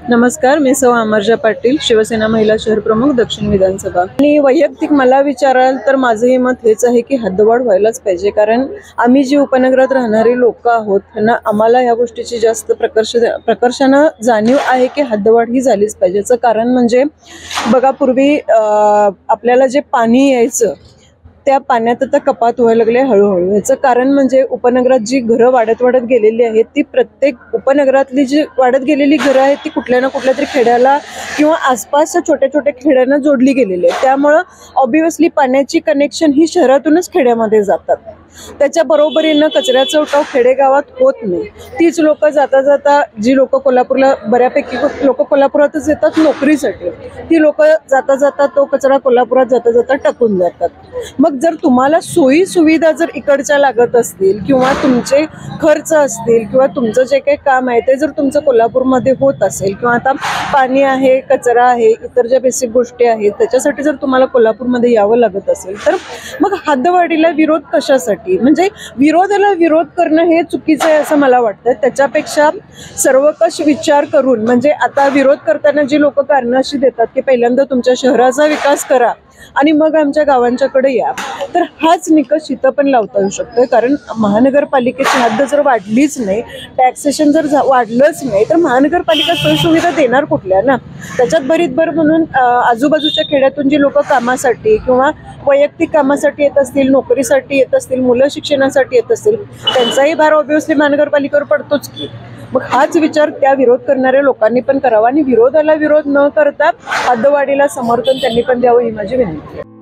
नमस्कार, मी सौ अमरजा पाटील, शिवसेना महिला शहर प्रमुख, दक्षिण विधानसभा। आणि वैयक्तिक मला विचाराल तर माझंही मत हेच आहे की हद्दवाढ व्हायलाच पाहिजे, कारण आम्ही जी उपनगरात राहणारी लोक आहोत त्यांना आम्हाला या गोष्टीची जास्त प्रकर्षानं जाणीव आहे की हद्दवाढ ही झालीच पाहिजे। याचं कारण म्हणजे बघा, पूर्वी आपल्याला जे पाणी यायचं त्या पाण्यात आता कपात व्हायला लागले हळूहळू। याचं कारण म्हणजे उपनगरात जी घरं वाढत गेलेली आहेत ती प्रत्येक उपनगरातली जी वाढत गेलेली घरं आहेत ती कुठल्या ना कुठल्या तरी खेड्याला किंवा आसपासच्या छोट्या छोट्या खेड्यांना जोडली गेलेली आहे। त्यामुळं ऑब्व्हियसली पाण्याची कनेक्शन ही शहरातूनच खेड्यामध्ये जातात। त्याच्या बरोबरीनं कचऱ्याचा उठाव खेडेगावात होत नाही। तीच लोक जाता जाता, जी लोक कोल्हापूरला, बऱ्यापैकी लोक कोल्हापुरातच येतात नोकरीसाठी, ती लोक जाता जाता तो कचरा कोल्हापुरात जाता जाता टाकून जातात। मग जर तुम्हाला सोयी सुविधा जर इकडच्या लागत असतील किंवा तुमचे खर्च असतील किंवा तुमचं जे काही काम आहे ते जर तुमचं कोल्हापूरमध्ये होत असेल किंवा आता पाणी आहे, कचरा आहे, इतर ज्या बेसिक गोष्टी आहेत त्याच्यासाठी जर तुम्हाला कोल्हापूरमध्ये यावं लागत असेल तर मग हद्दवाढीला विरोध कशासाठी? म्हणजे विरोधाला विरोध करणं हे चुकीचं आहे असं मला वाटतं। त्याच्यापेक्षा सर्वकष विचार करून, म्हणजे आता विरोध करताना जी लोक कारणं अशी देतात की पहिल्यांदा तुमच्या शहराचा विकास करा आणि मग आमच्या गावांच्याकडे या, तर हाच निकष इथं पण लावता येऊ शकतो। कारण महानगरपालिकेची हद्द जर वाढलीच नाही, टॅक्सेशन जर वाढलंच नाही तर महानगरपालिका सोयीसुविधा देणार कुठल्या ना? त्याच्यात भर म्हणून आजूबाजूच्या खेड्यातून जी लोक कामासाठी किंवा वैयक्तिक कामासाठी येत असतील, नोकरीसाठी येत असतील, मुलं शिक्षणासाठी येत असतील, त्यांचाही भार ऑब्व्हियसली महानगरपालिकेवर पडतोच की। मग हाच विचार त्या विरोध करणाऱ्या लोकांनी पण करावा आणि विरोधाला विरोध न करता हद्दवाढीला समर्थन त्यांनी पण द्यावं ही माझी विनंती आहे।